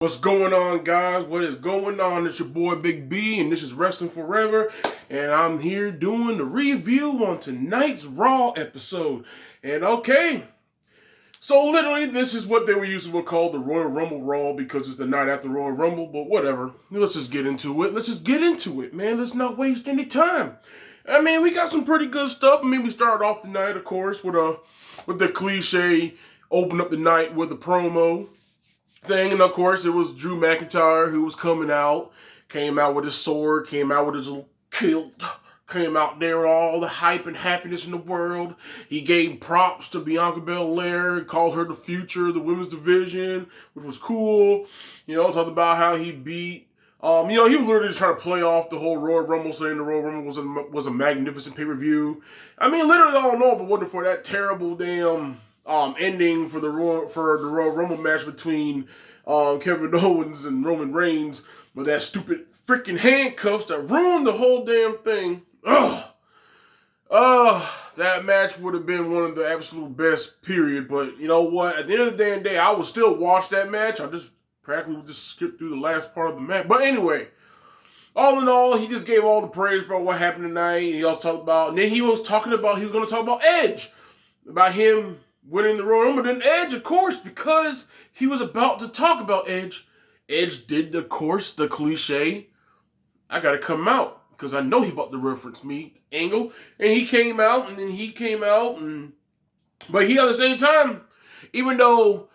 What's going on, guys? What is going on? It's your boy Big B, and this is Wrestling Forever, and I'm here doing the review on tonight's Raw episode. And okay, so literally this is what they were used to call the Royal Rumble Raw because it's the night after Royal Rumble, but whatever. Let's just get into it. Man. Let's not waste any time. I mean, we got some pretty good stuff. I mean, we started off the night, of course, with the cliche, open up the night with a promo thing, and of course it was Drew McIntyre who was came out with his sword, came out with his little kilt, came out there with all the hype and happiness in the world. He gave props to Bianca Belair, called her the future of the women's division, which was cool. Talked about how he beat he was literally just trying to play off the whole Royal Rumble, saying the Royal Rumble was a magnificent pay-per-view. I mean, literally, I don't know if it wasn't for that terrible damn ending for the Royal Rumble match between Kevin Owens and Roman Reigns with that stupid freaking handcuffs that ruined the whole damn thing. That match would have been one of the absolute best, period. But you know what? At the end of the damn day, I would still watch that match. I just practically would just skip through the last part of the match. But anyway, all in all, he just gave all the praise about what happened tonight. He also talked about, and then he was going to talk about Edge, about him winning the Royal Rumble. Then Edge, of course, because he was about to talk about Edge. Edge did, of course, the cliche, I gotta come out, because I know he about to reference me angle. And he came out, but he, at the same time, even though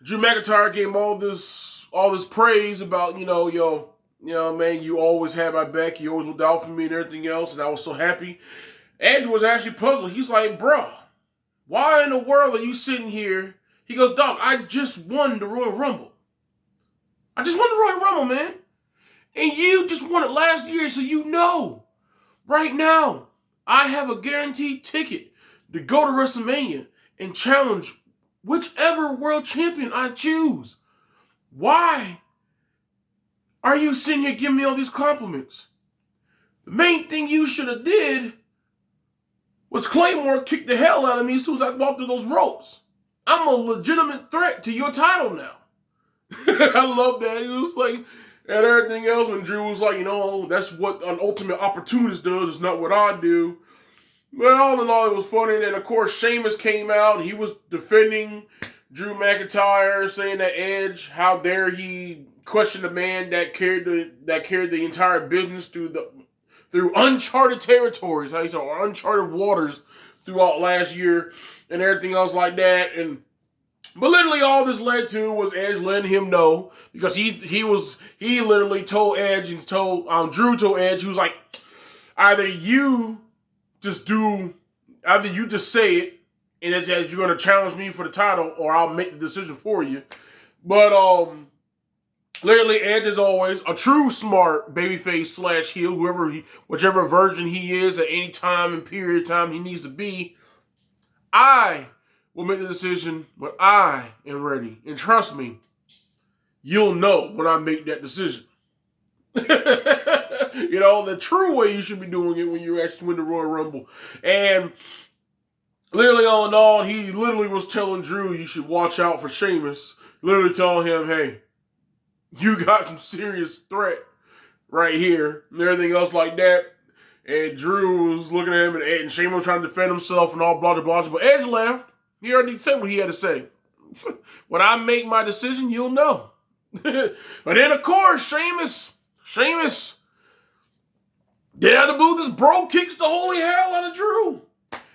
Drew McIntyre gave him all this praise about, man, you always had my back, you always looked out for me and everything else, and I was so happy. Edge was actually puzzled. He's like, bro, why in the world are you sitting here? He goes, dog, I just won the Royal Rumble. I just won the Royal Rumble, man. And you just won it last year, so you know. Right now, I have a guaranteed ticket to go to WrestleMania and challenge whichever world champion I choose. Why are you sitting here giving me all these compliments? The main thing you should have did was Claymore kicked the hell out of me as soon as I walked through those ropes. I'm a legitimate threat to your title now. I love that. He was like, and everything else when Drew was like, that's what an ultimate opportunist does. It's not what I do. But all in all, it was funny. And of course, Sheamus came out and he was defending Drew McIntyre, saying that Edge, how dare he question the man that carried the entire business through uncharted territories, how he said, or uncharted waters throughout last year and everything else like that. But literally all this led to was Edge letting him know, because he literally told Edge and Drew told Edge, he was like, either you just say it and as you're going to challenge me for the title, or I'll make the decision for you. But literally, Edge is always a true smart babyface / heel, whichever version he is at any time and period of time he needs to be. I will make the decision when I am ready. And trust me, you'll know when I make that decision. The true way you should be doing it when you actually win the Royal Rumble. And literally, all in all, he literally was telling Drew, you should watch out for Sheamus. Literally telling him, hey, you got some serious threat right here and everything else like that. And Drew was looking at him, and Sheamus was trying to defend himself and all blah, blah, blah. But Edge left. He already said what he had to say. When I make my decision, you'll know. But then, of course, Sheamus, get out of the booth, this bro kicks the holy hell out of Drew.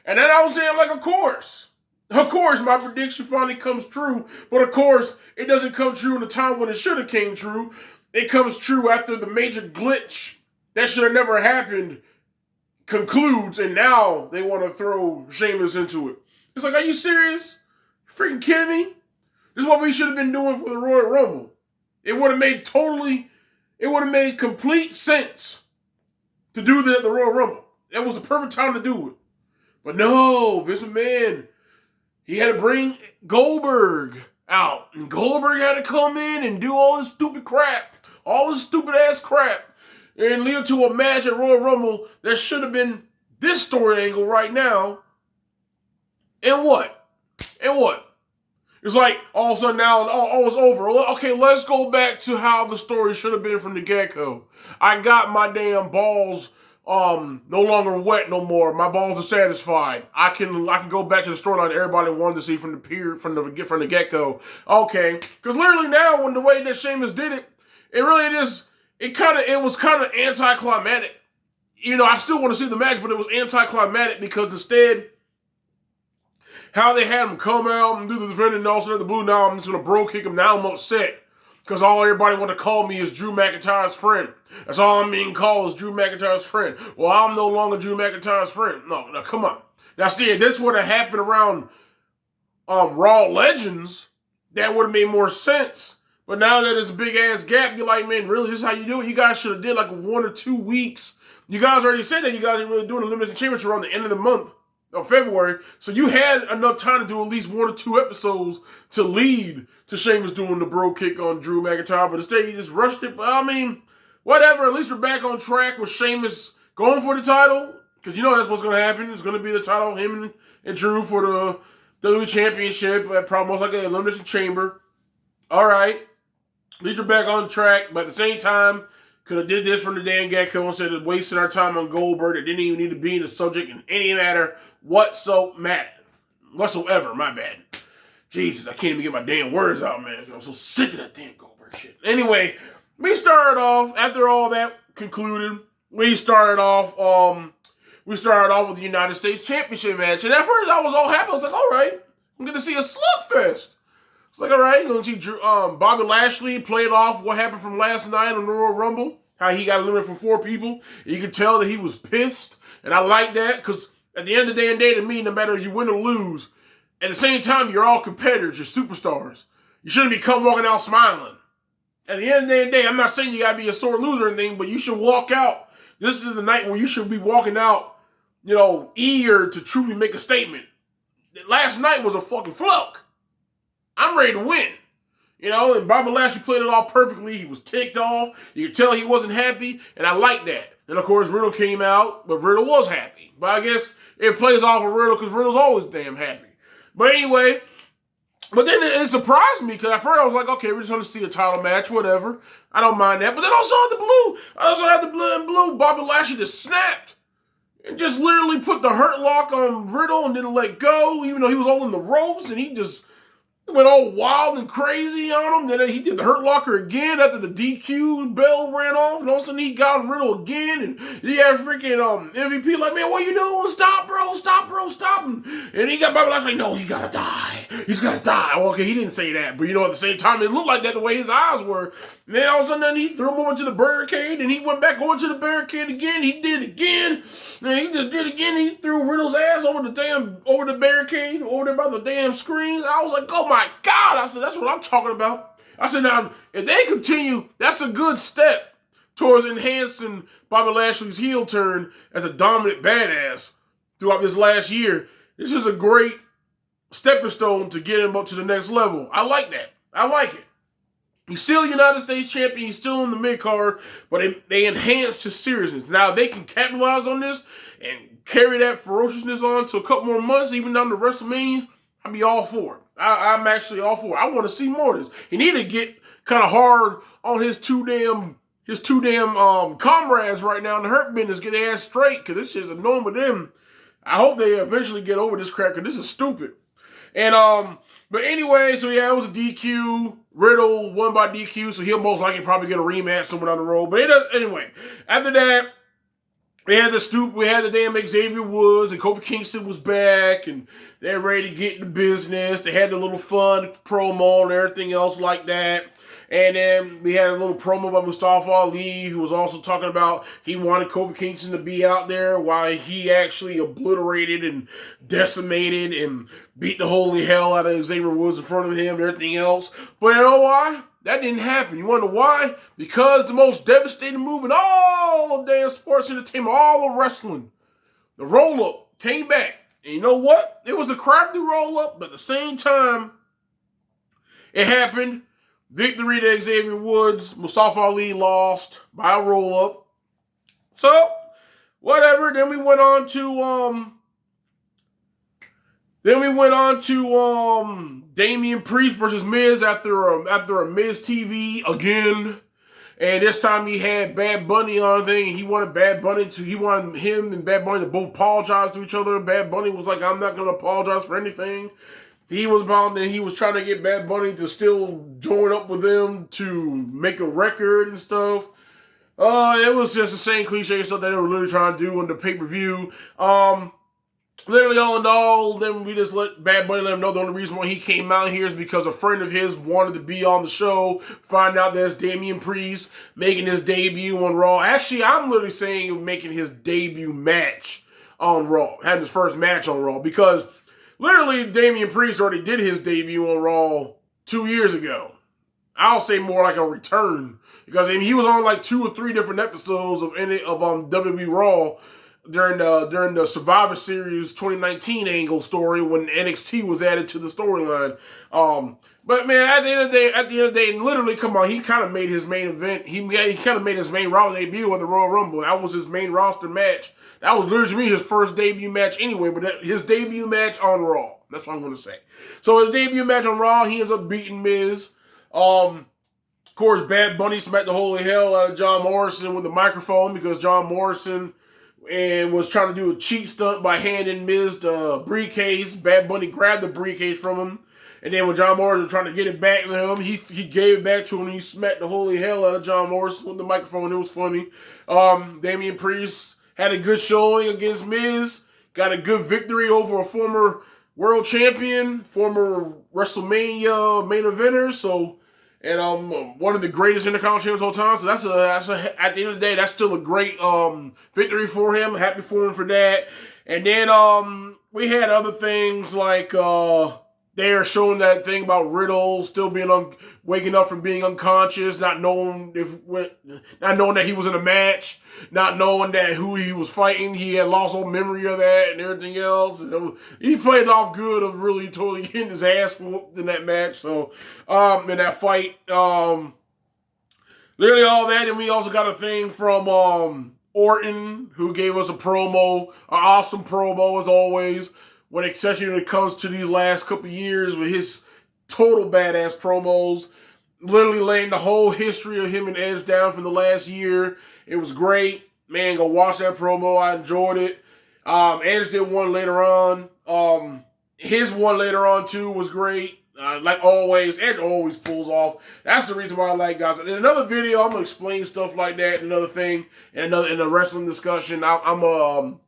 And then I was saying, like, of course, my prediction finally comes true. But of course, it doesn't come true in the time when it should have came true. It comes true after the major glitch that should have never happened concludes, and now they want to throw Sheamus into it. It's like, are you serious? You freaking kidding me? This is what we should have been doing for the Royal Rumble. It would have made complete sense to do that at the Royal Rumble. That was the perfect time to do it. But no, Vince McMahon, he had to bring Goldberg out. And Goldberg had to come in and do all this stupid crap. All this stupid ass crap. And lead to a match at Royal Rumble that should have been this story angle right now. And what? It's like all of a sudden now, oh, it's over. Okay, let's go back to how the story should have been from the get-go. I got my damn balls no longer wet no more. My balls are satisfied. I can go back to the storyline everybody wanted to see from the get-go. Okay, because literally now, when the way that Sheamus did it, it was kind of anticlimactic. You know, I still want to see the match, but it was anticlimactic because instead, how they had him come out and do the defending and all of a sudden the blue, now I'm just going to bro kick him. Now I'm upset because all everybody want to call me is Drew McIntyre's friend. That's all I'm being called is Drew McIntyre's friend. Well, I'm no longer Drew McIntyre's friend. No, come on. Now, see, if this would have happened around Raw Legends, that would have made more sense. But now that there's a big-ass gap, you're like, man, really, this is how you do it? You guys should have did like 1 or 2 weeks. You guys already said that you guys ain't really doing a limited championship around the end of the month of February. So you had enough time to do at least 1 or 2 episodes to lead to Sheamus doing the bro kick on Drew McIntyre. But instead, you just rushed it. But I mean, whatever. At least we're back on track with Sheamus going for the title. Because you know that's what's going to happen. It's going to be the title, him and Drew for the WWE Championship. Probably most likely Elimination Chamber. All right. At least we're back on track. But at the same time, could have did this from the damn get-go instead of wasting our time on Goldberg. It didn't even need to be in the subject in any matter whatsoever. My bad. Jesus, I can't even get my damn words out, man. I'm so sick of that damn Goldberg shit. Anyway, we started off, after all that concluded, we started off with the United States Championship match. And at first I was all happy. I was like, all right, I'm going to see a slugfest. It's like, all right, you're going to see Bobby Lashley played off what happened from last night on the Royal Rumble, how he got eliminated from 4 people. You can tell that he was pissed, and I like that because at the end of the day, to me, no matter if you win or lose, at the same time, you're all competitors, you're superstars. You shouldn't be walking out smiling. At the end of the day, I'm not saying you got to be a sore loser or anything, but you should walk out. This is the night where you should be walking out, eager to truly make a statement. Last night was a fucking fluke. I'm ready to win. And Bobby Lashley played it all perfectly. He was ticked off. You could tell he wasn't happy, and I like that. And, of course, Riddle came out, but Riddle was happy. But I guess it plays off of Riddle because Riddle's always damn happy. But anyway, but then it surprised me because at first I was like, okay, we're just going to see a title match, whatever. I don't mind that. But then I saw the blue, Bobby Lashley just snapped and just literally put the hurt lock on Riddle and didn't let go, even though he was all in the ropes, and he just went all wild and crazy on him. Then he did the Hurt Locker again after the DQ bell ran off. And all of a sudden he got on Riddle again. And he had freaking MVP like, man, what you doing? Stop, bro. Stop him. And he got Bobby Lashley like, no, he got to die. He's got to die. Well, okay, he didn't say that. But, at the same time, it looked like that the way his eyes were. And then all of a sudden he threw him over to the barricade. And he went back over to the barricade again. He did it again. And he just did it again. And he threw Riddle's ass over the barricade, over there by the damn screen. I was like, oh my God. I said, that's what I'm talking about. I said, now, if they continue, that's a good step towards enhancing Bobby Lashley's heel turn as a dominant badass throughout this last year. This is a great stepping stone to get him up to the next level. I like that. I like it. He's still United States champion. He's still in the mid-card, but they enhance his seriousness. Now, if they can capitalize on this and carry that ferociousness on to a couple more months, even down to WrestleMania, I'd be all for it. I'm actually all for it. I want to see more of this. He need to get kind of hard on his two damn comrades right now in the Hurt Business, get their ass straight, because this shit's annoying with them. I hope they eventually get over this crap, because this is stupid. And but anyway, so yeah, it was a DQ. Riddle won by DQ, so he'll most likely probably get a rematch somewhere down the road. But anyway, after that, we had the damn Xavier Woods, and Kofi Kingston was back, and they're ready to get into business. They had the little fun promo and everything else like that. And then we had a little promo by Mustafa Ali, who was also talking about he wanted Kofi Kingston to be out there while he actually obliterated and decimated and beat the holy hell out of Xavier Woods in front of him and everything else. But you know why? That didn't happen. You want to know why? Because the most devastating move in all of damn sports entertainment, all of wrestling, the roll-up came back. And you know what? It was a crafty roll-up, but at the same time, it happened. Victory to Xavier Woods. Mustafa Ali lost by a roll-up. So, whatever. Then we went on to Then we went on to Damien Priest versus Miz after a Miz TV again. And this time he had Bad Bunny on the thing. He wanted him and Bad Bunny to both apologize to each other. Bad Bunny was like, I'm not going to apologize for anything. He was trying to get Bad Bunny to still join up with them to make a record and stuff. It was just the same cliche stuff that they were literally trying to do in the pay-per-view. Literally, all in all, then we just let Bad Bunny let him know the only reason why he came out here is because a friend of his wanted to be on the show. Find out that's Damien Priest making his debut on Raw. Actually, I'm literally saying making his debut match on Raw. Having his first match on Raw. Because literally, Damien Priest already did his debut on Raw 2 years ago. I'll say more like a return. Because he was on like 2 or 3 different episodes of WWE Raw during the Survivor Series 2019 angle story when NXT was added to the storyline. But man, at the end of the day, and literally, come on, he kind of made his main event. He kind of made his main Raw debut with the Royal Rumble. That was his main roster match. That was literally to me his first debut match anyway. But his debut match on Raw. That's what I'm going to say. So his debut match on Raw, he ends up beating Miz. Of course, Bad Bunny smacked the holy hell out of John Morrison with the microphone because John Morrison was trying to do a cheat stunt by handing Miz the briefcase. Bad Bunny grabbed the briefcase from him. And then when John Morrison was trying to get it back to him, he gave it back to him and he smacked the holy hell out of John Morrison with the microphone. It was funny. Damien Priest had a good showing against Miz. Got a good victory over a former world champion, former WrestleMania main eventer. And one of the greatest Intercontinental champions of all time. So that's at the end of the day, that's still a great victory for him. Happy for him for that. And then we had other things like they are showing that thing about Riddle still being waking up from being unconscious, not knowing that he was in a match, not knowing that who he was fighting. He had lost all memory of that and everything else. And he played it off good of really totally getting his ass whooped in that match. So in that fight, literally all that. And we also got a thing from Orton, who gave us a promo, an awesome promo as always. Especially when it comes to these last couple years with his total badass promos, literally laying the whole history of him and Edge down for the last year. It was great. Man, go watch that promo. I enjoyed it. Edge did one later on. His one later on, too, was great. Like always, Edge always pulls off. That's the reason why I like guys. In another video, I'm going to explain stuff like that. Another thing. In a wrestling discussion, I'm going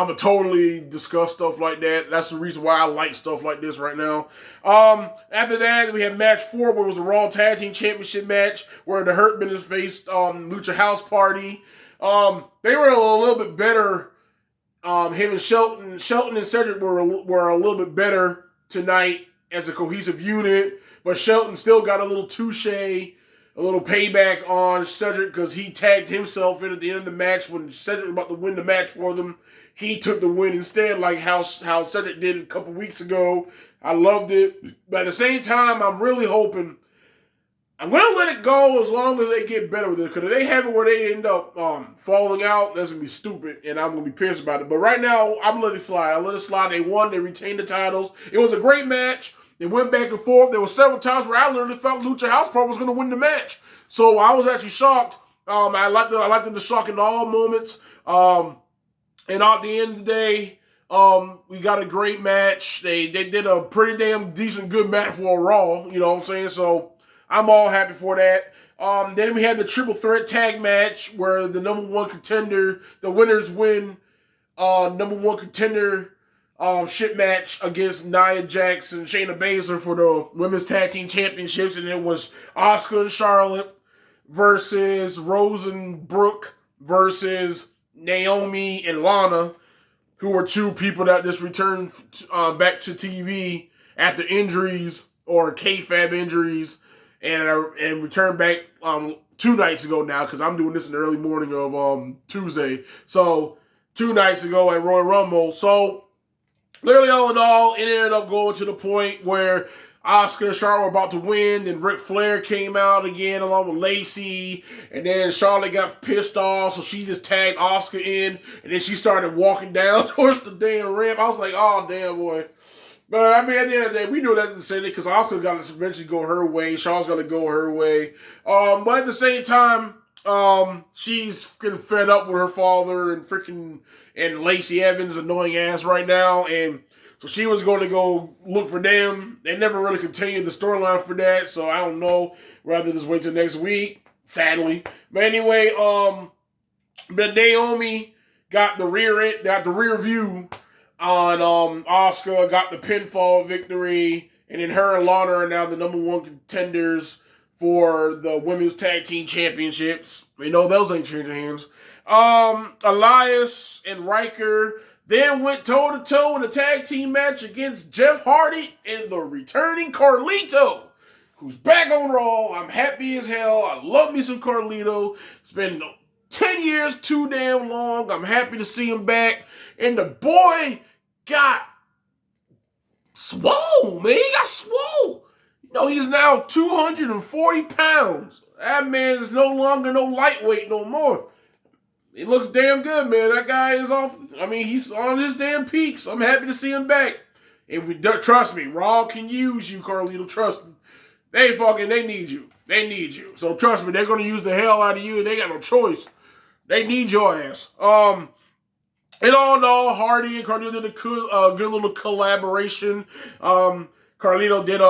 to totally discuss stuff like that. That's the reason why I like stuff like this right now. After that, we had match 4, where it was a Raw Tag Team Championship match, where the Hurt Business faced Lucha House Party. They were a little bit better. Him and Shelton and Cedric were a little bit better tonight as a cohesive unit, but Shelton still got a little touche, a little payback on Cedric because he tagged himself in at the end of the match when Cedric was about to win the match for them. He took the win instead, like how Cedric did a couple weeks ago. I loved it. But at the same time, I'm really hoping I'm going to let it go as long as they get better with it. Because if they have it where they end up falling out, that's going to be stupid. And I'm going to be pissed about it. But right now, I'm going to let it slide. I let it slide. They won. They retained the titles. It was a great match. It went back and forth. There were several times where I literally thought Lucha House Party was going to win the match. So I was actually shocked. I liked them to shock in all moments. And at the end of the day, we got a great match. They did a pretty damn decent good match for a Raw. You know what I'm saying? So I'm all happy for that. Then we had the triple threat tag match where the number one contender, the winners win number one contender ship match against Nia Jax and Shayna Baszler for the women's tag team championships. And it was Asuka and Charlotte versus Rose and Brooke versus Naomi and Lana, who were two people that just returned back to TV after injuries or kayfabe injuries and returned back 2 nights ago now, because I'm doing this in the early morning of Tuesday. So 2 nights ago at Royal Rumble. So literally all in all, it ended up going to the point where Asuka and Charlotte were about to win, then Ric Flair came out again along with Lacey, and then Charlotte got pissed off, so she just tagged Asuka in, and then she started walking down towards the damn ramp. I was like, oh, damn, boy. But I mean, at the end of the day, we knew that to say that because Oscar got to eventually go her way. Shaw's got to go her way. But at the same time, she's getting fed up with her father and Lacey Evans' annoying ass right now, and so she was going to go look for them. They never really continued the storyline for that, so I don't know. Rather just wait till next week, sadly. But anyway, but Naomi got the rear view on Asuka, got the pinfall victory, and then her and Lana are now the number one contenders for the women's tag team championships. We know those ain't changing hands. Elias and Riker then went toe-to-toe in a tag team match against Jeff Hardy and the returning Carlito, who's back on Raw. I'm happy as hell. I love me some Carlito. It's been 10 years too damn long. I'm happy to see him back. And the boy got swole, man. He got swole. You know, he's now 240 pounds. That man is no longer no lightweight no more. He looks damn good, man. That guy is off. I mean, he's on his damn peaks. I'm happy to see him back. And trust me, Raw can use you, Carlito. Trust me. They need you. They need you. So trust me, they're going to use the hell out of you, and they got no choice. They need your ass. And all in all, Hardy and Carlito did a good little collaboration. Carlito did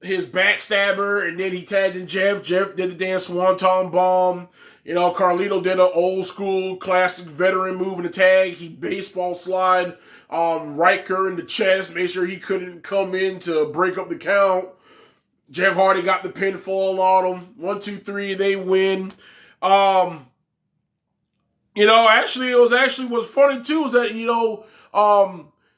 his backstabber, and then he tagged in Jeff. Jeff did the damn Swanton Bomb. You know, Carlito did an old school classic veteran move in the tag. He baseball slide Riker in the chest, made sure he couldn't come in to break up the count. Jeff Hardy got the pinfall on him. 1, 2, 3, they win. You know, actually, it was funny too. Is that, you know,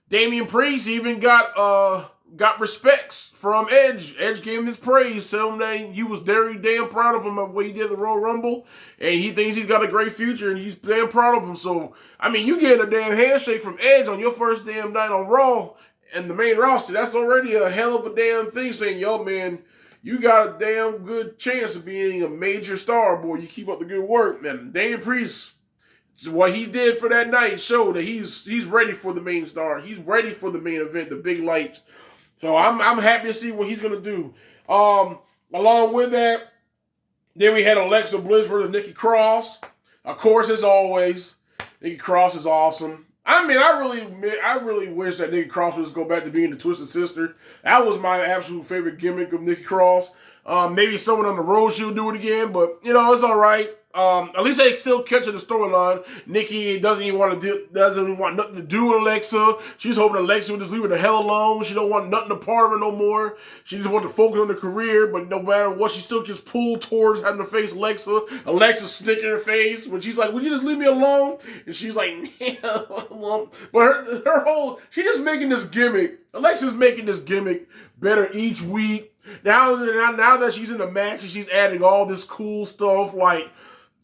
Damien Priest even got respects from Edge. Edge gave him his praise, told him that he was very damn proud of him of what he did at the Royal Rumble, and he thinks he's got a great future, and he's damn proud of him. So, I mean, you getting a damn handshake from Edge on your first damn night on Raw and the main roster. That's already a hell of a damn thing, saying, yo, man, you got a damn good chance of being a major star, boy. You keep up the good work, man. Damien Priest, what he did for that night showed that he's ready for the main star. He's ready for the main event, the big lights. So I'm happy to see what he's gonna do. Along with that, then we had Alexa Bliss versus Nikki Cross. Of course, as always, Nikki Cross is awesome. I mean, I really wish that Nikki Cross would just go back to being the Twisted Sister. That was my absolute favorite gimmick of Nikki Cross. Maybe someone on the road she'll do it again, but you know, it's all right. At least they still catching the storyline. Nikki doesn't want nothing to do with Alexa. She's hoping Alexa would just leave her the hell alone. She don't want nothing to part of her no more. She just wants to focus on her career, but no matter what, she still gets pulled towards having to face Alexa. Alexa snick in her face when she's like, "Would you just leave me alone?" And she's like, "Yeah." But her whole, she's just making this gimmick. Alexa's making this gimmick better each week. Now that she's in the match, she's adding all this cool stuff like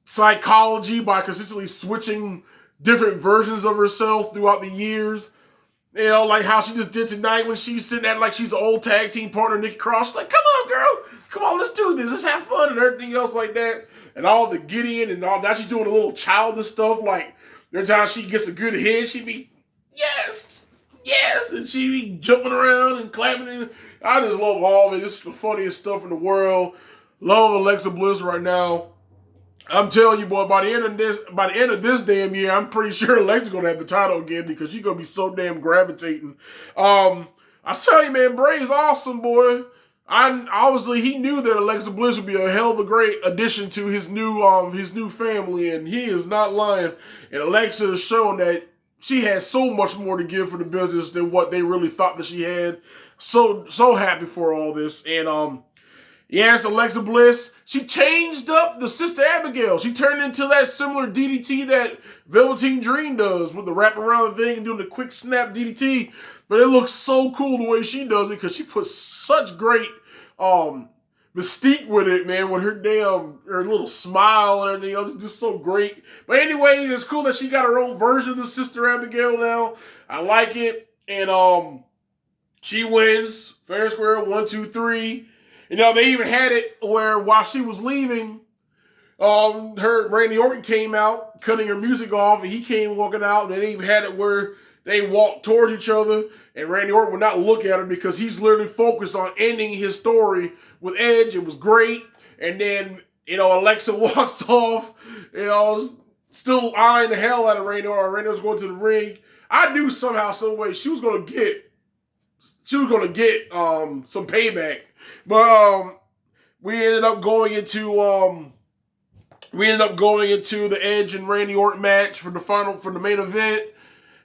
psychology by consistently switching different versions of herself throughout the years. You know, like how she just did tonight when she's sitting at like she's the old tag team partner, Nikki Cross. She's like, "Come on, girl. Come on, let's do this. Let's have fun," and everything else like that. And all the Gideon and all. Now she's doing a little childish stuff. Like, every time she gets a good hit, she be, yes. And she be jumping around and clapping. And I just love all of it. This is the funniest stuff in the world. Love Alexa Bliss right now. I'm telling you, boy, by the end of this damn year, I'm pretty sure Alexa's gonna have the title again because she's gonna be so damn gravitating. I tell you, man, Bray's awesome, boy. Obviously he knew that Alexa Bliss would be a hell of a great addition to his new family, and he is not lying. And Alexa has shown that she has so much more to give for the business than what they really thought that she had. So happy for all this. And yes, Alexa Bliss, she changed up the Sister Abigail. She turned into that similar DDT that Velveteen Dream does with the wrap around the thing and doing the quick snap DDT. But it looks so cool the way she does it because she puts such great mystique with it, man, with her little smile and everything else. It's just so great. But anyway, it's cool that she got her own version of the Sister Abigail now. I like it. And she wins fair and square, 1, 2, 3. You know, they even had it where while she was leaving, Randy Orton came out, cutting her music off, and he came walking out, and they even had it where they walked towards each other, and Randy Orton would not look at him because he's literally focused on ending his story with Edge. It was great. And then, Alexa walks off, still eyeing the hell out of Randy Orton. Randy was going to the ring. I knew somehow, some way she was gonna get some payback. But we ended up going into the Edge and Randy Orton match for the main event.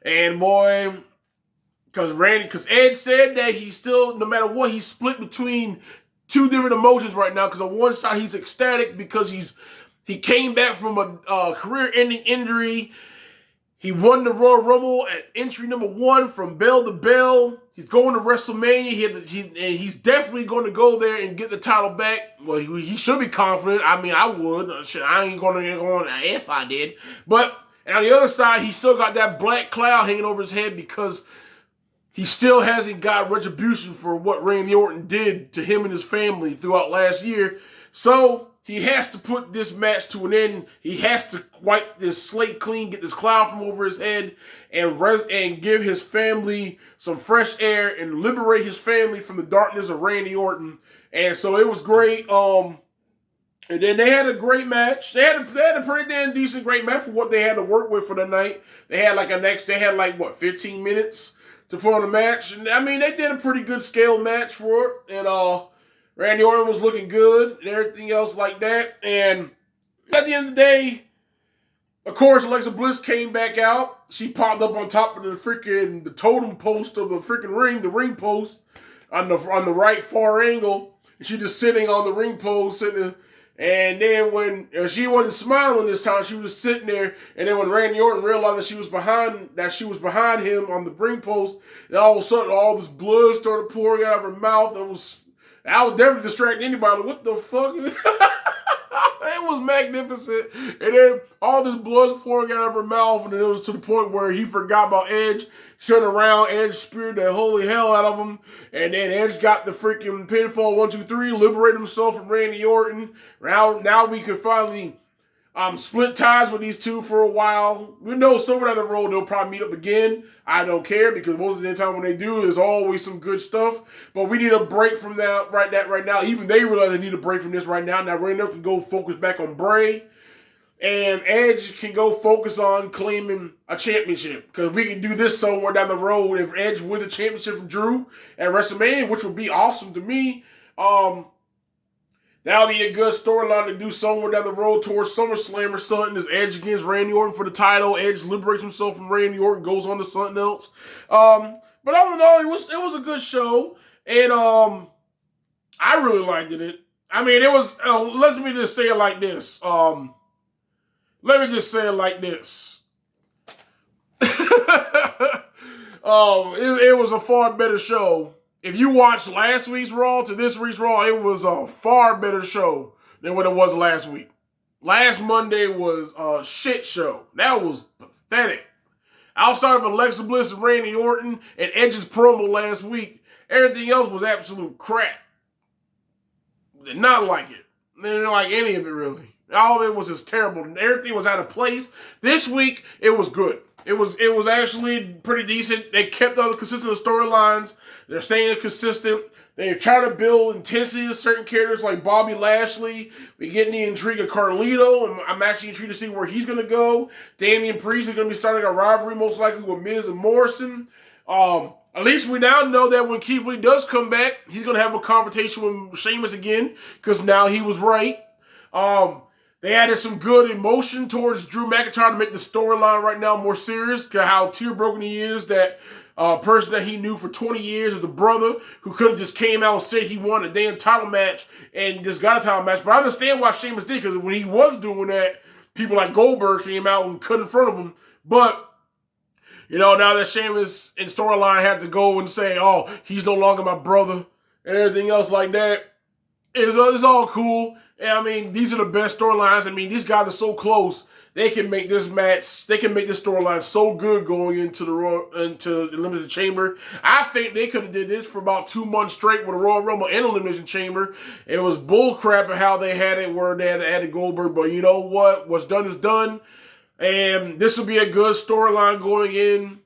And boy, because Ed said that he's still, no matter what, he's split between two different emotions right now. Because on one side he's ecstatic because he came back from a career-ending injury. He won the Royal Rumble at entry number 1 from bell to bell. He's going to WrestleMania. And he's definitely going to go there and get the title back. Well, he should be confident. I mean, I would. I ain't going to go on if I did. But on the other side, he still got that black cloud hanging over his head because he still hasn't got retribution for what Randy Orton did to him and his family throughout last year. So he has to put this match to an end. He has to wipe this slate clean, get this cloud from over his head, and give his family some fresh air and liberate his family from the darkness of Randy Orton. And so it was great. And then they had a great match. They had a pretty damn decent, great match for what they had to work with for the night. They had 15 minutes to put on a match. And I mean, they did a pretty good scale match for it. And Randy Orton was looking good and everything else like that. And at the end of the day, of course, Alexa Bliss came back out. She popped up on top of the totem post of the freaking ring, the ring post on the right far angle. And she just sitting on the ring post, and then when she wasn't smiling this time, she was sitting there. And then when Randy Orton realized that she was behind him on the ring post, and all of a sudden all this blood started pouring out of her mouth. I would definitely distract anybody. Like, what the fuck? It was magnificent. And then all this blood's pouring out of her mouth, and it was to the point where he forgot about Edge. Turned around, Edge speared the holy hell out of him. And then Edge got the freaking pinfall 1, 2, 3, liberated himself from Randy Orton. Now we could finally split ties with these two for a while. We know somewhere down the road they'll probably meet up again. I don't care because most of the time when they do, there's always some good stuff. But we need a break from that right now. Even they realize they need a break from this right now. Now Randy can go focus back on Bray. And Edge can go focus on claiming a championship. Because we can do this somewhere down the road. If Edge wins a championship from Drew at WrestleMania, which would be awesome to me. That'll be a good storyline to do somewhere down the road towards SummerSlam or something. Is Edge against Randy Orton for the title. Edge liberates himself from Randy Orton, goes on to something else. But all in all, it was a good show. And I really liked it. I mean, it was, let me just say it like this. It was a far better show. If you watched last week's Raw to this week's Raw, it was a far better show than what it was last week. Last Monday was a shit show. That was pathetic. Outside of Alexa Bliss and Randy Orton and Edge's promo last week, everything else was absolute crap. Did not like it. They didn't like any of it, really. All of it was just terrible. Everything was out of place. This week, it was good. It was actually pretty decent. They kept all the consistent storylines. They're staying consistent. They're trying to build intensity to certain characters like Bobby Lashley. We're getting the intrigue of Carlito, and I'm actually intrigued to see where he's going to go. Damien Priest is going to be starting a rivalry most likely with Miz and Morrison. At least we now know that when Keith Lee does come back, he's going to have a confrontation with Sheamus again because now he was right. They added some good emotion towards Drew McIntyre to make the storyline right now more serious. Because how tear-broken he is, that person that he knew for 20 years as a brother who could have just came out and said he wanted a damn title match and just got a title match. But I understand why Sheamus did, because when he was doing that, people like Goldberg came out and cut in front of him. But, now that Sheamus in storyline has to go and say, oh, he's no longer my brother and everything else like that, it's all cool. And I mean, these are the best storylines. I mean, these guys are so close. They can make this match, they can make this storyline so good going into the Elimination Chamber. I think they could have did this for about 2 months straight with a Royal Rumble and Elimination Chamber. It was bullcrap of how they had it where they had to add Goldberg. But you know what? What's done is done. And this will be a good storyline going in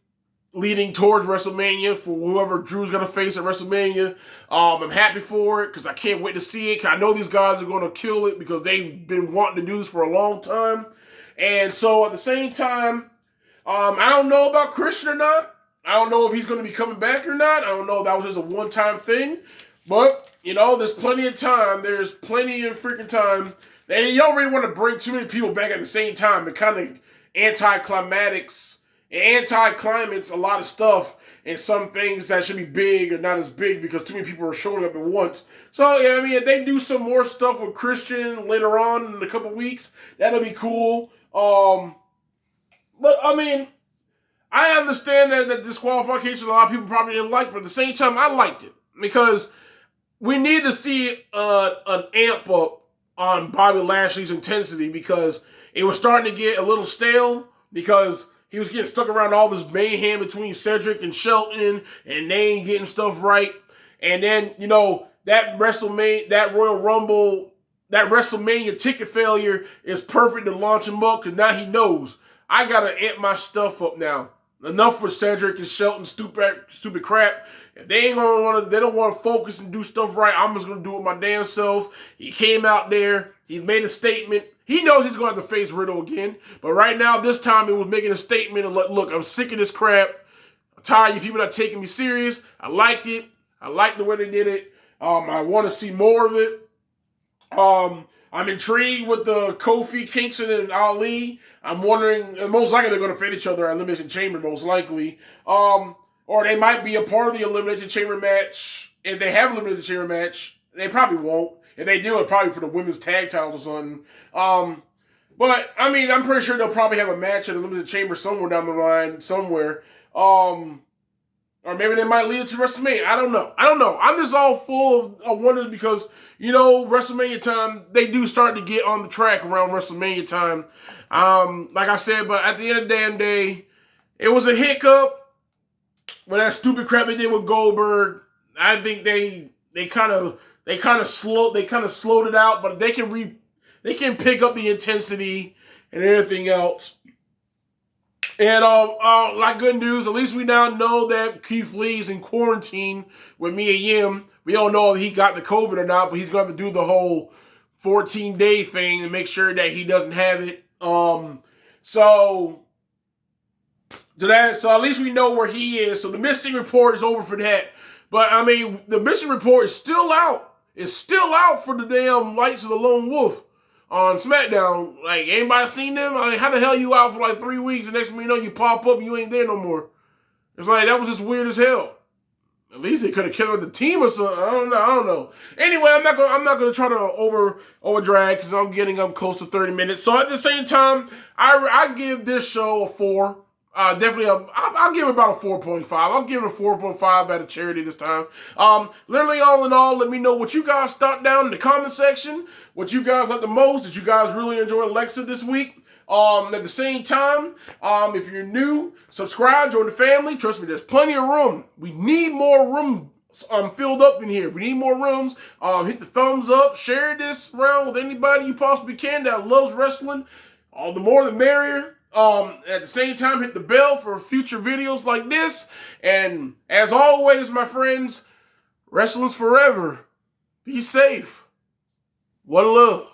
leading towards WrestleMania for whoever Drew's going to face at WrestleMania. I'm happy for it because I can't wait to see it. I know these guys are going to kill it because they've been wanting to do this for a long time. And so at the same time, I don't know about Christian or not. I don't know if he's going to be coming back or not. I don't know if that was just a one-time thing. But, there's plenty of time. There's plenty of freaking time. And you don't really want to bring too many people back at the same time. It kind of anticlimates a lot of stuff. And some things that should be big are not as big because too many people are showing up at once. So, if they do some more stuff with Christian later on in a couple weeks, that'll be cool. But, I understand that disqualification a lot of people probably didn't like, but at the same time, I liked it. Because we need to see an amp up on Bobby Lashley's intensity because it was starting to get a little stale because he was getting stuck around all this mayhem between Cedric and Shelton and they ain't getting stuff right. And then, that Royal Rumble, that WrestleMania ticket failure is perfect to launch him up because now he knows I got to amp my stuff up now. Enough for Cedric and Shelton stupid crap. If they don't want to focus and do stuff right, I'm just gonna do it my damn self. He came out there, he made a statement. He knows he's gonna have to face Riddle again, but right now, this time, it was making a statement of look, I'm sick of this crap. I'm tired of you people not taking me serious. I liked it. I liked the way they did it. I want to see more of it. I'm intrigued with the Kofi, Kingston, and Ali. I'm wondering, and most likely they're going to fight each other at Elimination Chamber, most likely. Or they might be a part of the Elimination Chamber match. If they have an Elimination Chamber match, they probably won't. If they do, it's probably for the women's tag titles or something. But, I'm pretty sure they'll probably have a match at Elimination Chamber somewhere down the line, somewhere. Or maybe they might lead it to WrestleMania. I don't know. I'm just all full of wonders because, WrestleMania time, they do start to get on the track around WrestleMania time. Like I said, but at the end of the damn day, it was a hiccup. With that stupid crap they did with Goldberg, I think they kind of slowed it out, but they can pick up the intensity and everything else. And like good news, at least we now know that Keith Lee's in quarantine with Mia Yim. We don't know if he got the COVID or not, but he's going to do the whole 14-day thing and make sure that he doesn't have it. So at least we know where he is. So the missing report is over for that. But the missing report is still out. It's still out for the damn Lights of the Lone Wolf on SmackDown. Like, anybody seen them? How the hell you out for like 3 weeks and next thing you know you pop up and you ain't there no more? It's like, that was just weird as hell. At least they could have killed the team or something. I don't know. Anyway, I'm not gonna try to over drag because I'm getting up close to 30 minutes. So at the same time, I give this show a 4. Definitely, I'll give it about a 4.5. I'll give it a 4.5 out of charity this time. Literally, all in all, let me know what you guys thought down in the comment section. What you guys like the most. Did you guys really enjoy Alexa this week? At the same time, if you're new, subscribe, join the family. Trust me, there's plenty of room. We need more room filled up in here. We need more rooms. Hit the thumbs up. Share this around with anybody you possibly can that loves wrestling. All the more the merrier. At the same time, hit the bell for future videos like this. And as always, my friends, wrestling's forever. Be safe. One love.